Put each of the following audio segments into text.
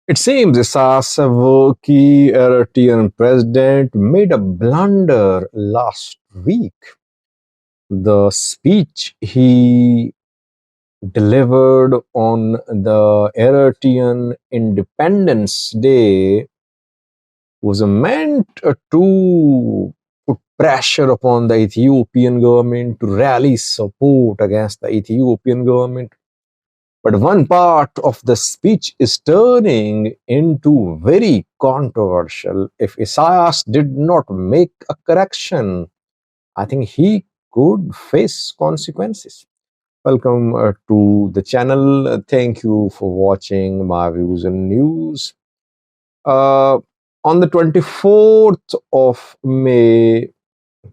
It seems Isaias Afwerki, Eritrean president, made a blunder last week. The speech he delivered on the Eritrean Independence Day was meant to put pressure upon the Ethiopian government to rally support against the Ethiopian government. But one part of the speech is turning into very controversial. If Isaias did not make a correction, I think he could face consequences. Welcome to the channel. Thank you for watching my views and news. Uh, on the 24th of May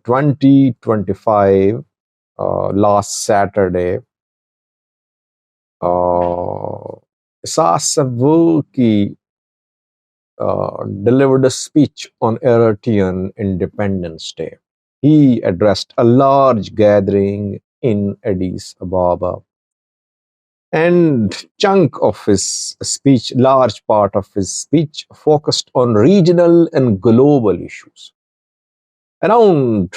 2025, last Saturday, Isaias Afwerki delivered a speech on Eritrean Independence Day. He addressed a large gathering in Addis Ababa. And chunk of his speech, large part of his speech, focused on regional and global issues. Around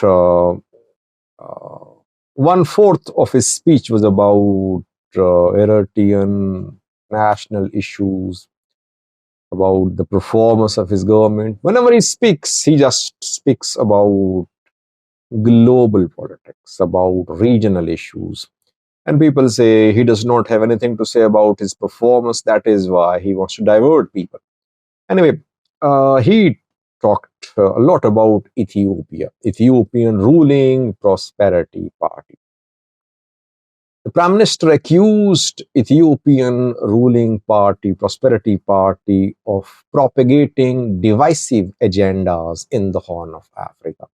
1/4 of his speech was about Eritrean national issues, about the performance of his government. Whenever he speaks, he just speaks about global politics, about regional issues. And people say he does not have anything to say about his performance. That is why he wants to divert people. Anyway, he talked a lot about Ethiopia, Ethiopian ruling prosperity party. The Prime Minister accused Ethiopian ruling party, Prosperity Party, of propagating divisive agendas in the Horn of Africa.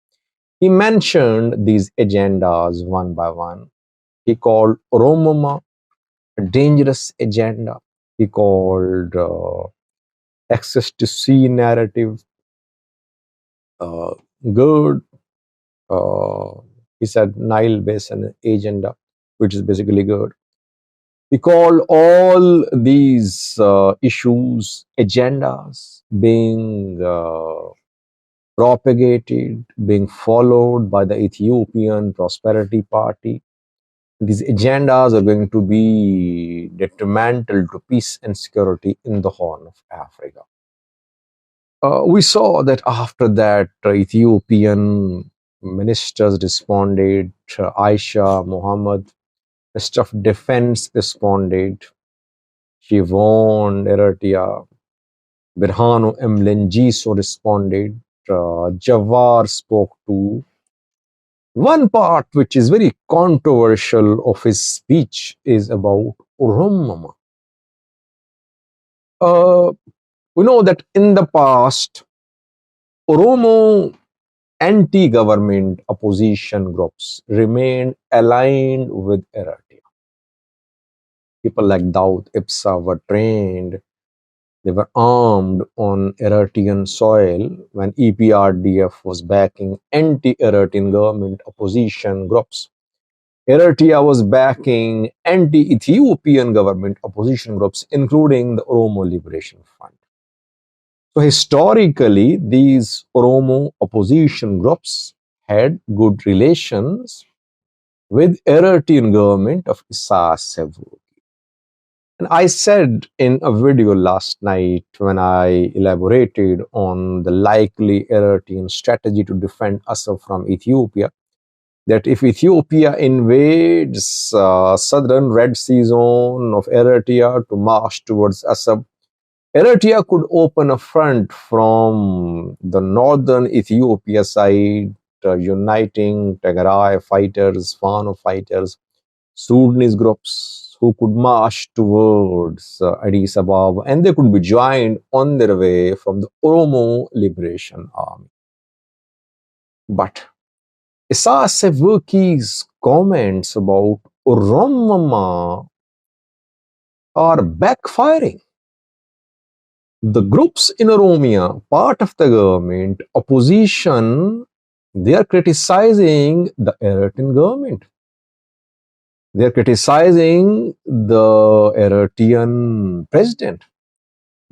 He mentioned these agendas one by one. He called Oromo a dangerous agenda. He called access to sea narrative good. He said Nile Basin agenda, which is basically good. He called all these issues, agendas being propagated, being followed by the Ethiopian Prosperity Party. These agendas are going to be detrimental to peace and security in the Horn of Africa. We saw that after that, Ethiopian ministers responded. Aisha Mohammed, Minister of Defense, responded. She warned Eritrea. Birhanu Mlengiso responded. Jawar spoke too. One part which is very controversial of his speech is about Oromo. We know that in the past, Oromo anti-government opposition groups remained aligned with Eritrea. People like Daud Ipsa were trained. They were armed on Eritrean soil when EPRDF was backing anti-Eritrean government opposition groups. Eritrea was backing anti-Ethiopian government opposition groups, including the Oromo Liberation Front. So historically, these Oromo opposition groups had good relations with Eritrean government of Isaias Afwerki. And I said in a video last night when I elaborated on the likely Eritrean strategy to defend Assad from Ethiopia, that if Ethiopia invades southern Red Sea zone of Eritrea to march towards Assad, Eritrea could open a front from the northern Ethiopia side, uniting Tigray fighters, Fano fighters, Sudanese groups who could march towards Addis Ababa, and they could be joined on their way from the Oromo Liberation Army. But Isaias Afwerki's comments about Oromo are backfiring. The groups in Oromia, part of the government, opposition, they are criticizing the Eritrean government. They are criticizing the Eritrean president.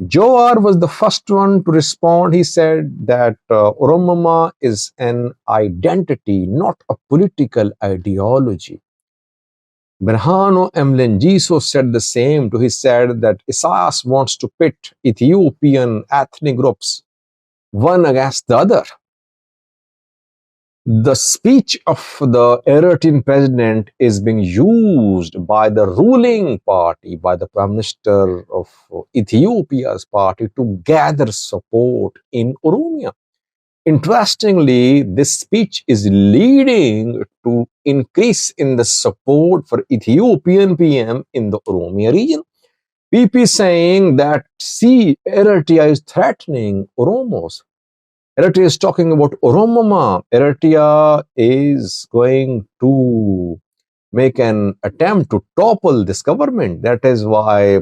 Joar was the first one to respond. He said that Oromoma is an identity, not a political ideology. Berhano Mlengiso said the same. He said that Isaias wants to pit Ethiopian ethnic groups one against the other. The speech of the Eritrean president is being used by the ruling party, by the Prime Minister of Ethiopia's party, to gather support in Oromia. Interestingly, this speech is leading to increase in the support for Ethiopian PM in the Oromia region. PP saying that, see, Eritrea is threatening Oromos. Eritrea is talking about Oromoma. Eritrea is going to make an attempt to topple this government. That is why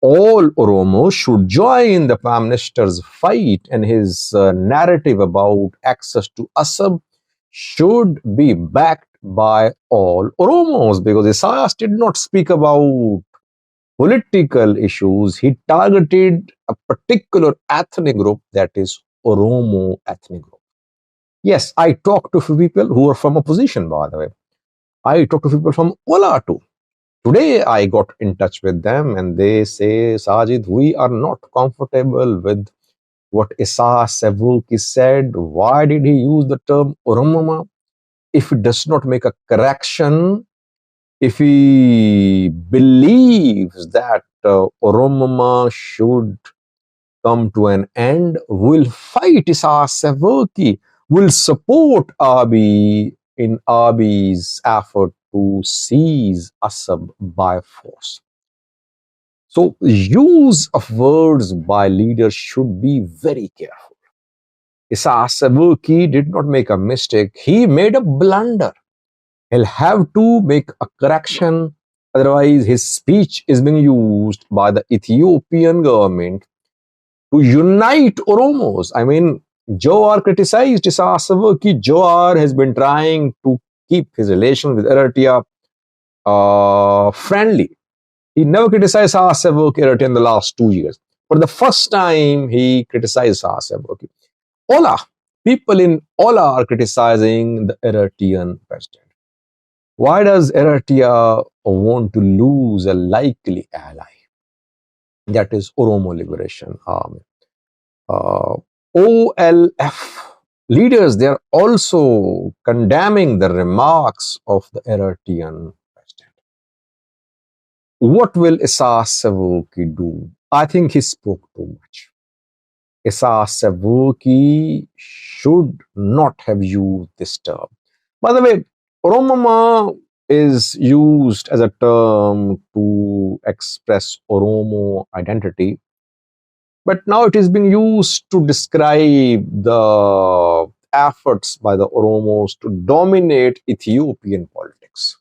all Oromo should join the Prime Minister's fight, and his narrative about access to Assab should be backed by all Oromos, because Isaias did not speak about political issues. He targeted a particular ethnic group, that is Oromo ethnic group. Yes, I talked to few people who are from opposition, by the way. I talked to people from Ola too. Today I got in touch with them and they say, Sajid, we are not comfortable with what Isaias Afwerki said. Why did he use the term Oromoma? If he does not make a correction, if he believes that Oromoma should come to an end, will fight Isaias Afwerki, will support Abiy in Abiy's effort to seize Assab by force. So, use of words by leaders should be very careful. Isaias Afwerki did not make a mistake, he made a blunder. He'll have to make a correction, otherwise, his speech is being used by the Ethiopian government to unite Oromos. I mean, Joar criticized Isaias Afwerki. Joar has been trying to keep his relation with Eritrea friendly. He never criticized Isaias Afwerki Eritrea in the last 2 years. For the first time, he criticized Isaias Afwerki. Ola, people in Ola are criticizing the Eritrean president. Why does Eritrea want to lose a likely ally? That is Oromo Liberation Army. OLF leaders, they are also condemning the remarks of the Eritrean president. What will Isaias Afwerki do? I think he spoke too much. Isaias Afwerki should not have used this term. By the way, Oromoma is used as a term to express Oromo identity, but now it is being used to describe the efforts by the Oromos to dominate Ethiopian politics.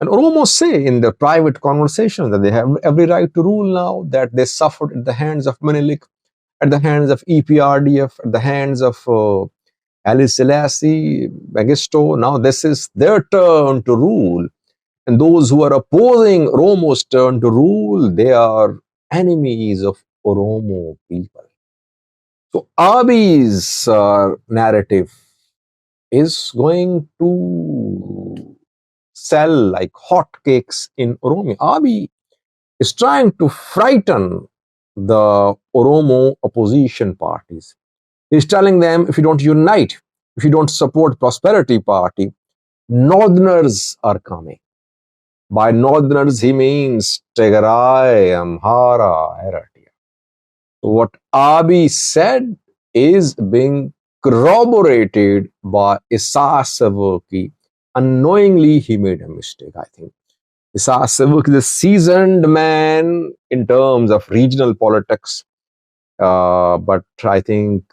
And Oromos say in their private conversations that they have every right to rule now, that they suffered at the hands of Menelik, at the hands of EPRDF, at the hands of Haile Selassie, Mengistu. Now this is their turn to rule. And those who are opposing Oromo's turn to rule, they are enemies of Oromo people. So Abiy's narrative is going to sell like hotcakes in Oromo. Abiy is trying to frighten the Oromo opposition parties. He's telling them, if you don't unite, if you don't support Prosperity Party, Northerners are coming. By Northerners, he means Tigray, Amhara, Eritrea. So what Abiy said is being corroborated by Isaias Afwerki. Unknowingly, he made a mistake, I think. Isaias Afwerki is a seasoned man in terms of regional politics. But I think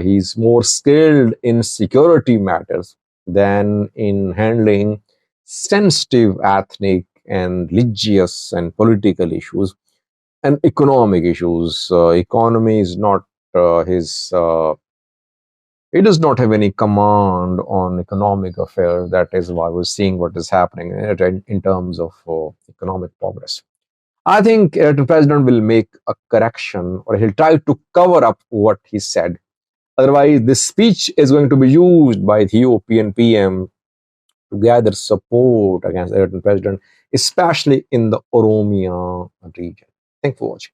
he's more skilled in security matters than in handling sensitive ethnic and religious and political issues and economic issues. Economy is not his. He does not have any command on economic affairs. That is why we're seeing what is happening in terms of economic progress. I think Eritrean president will make a correction, or he'll try to cover up what he said. Otherwise, this speech is going to be used by Ethiopian PM to gather support against the Eritrean president, especially in the Oromia region. Thanks for watching.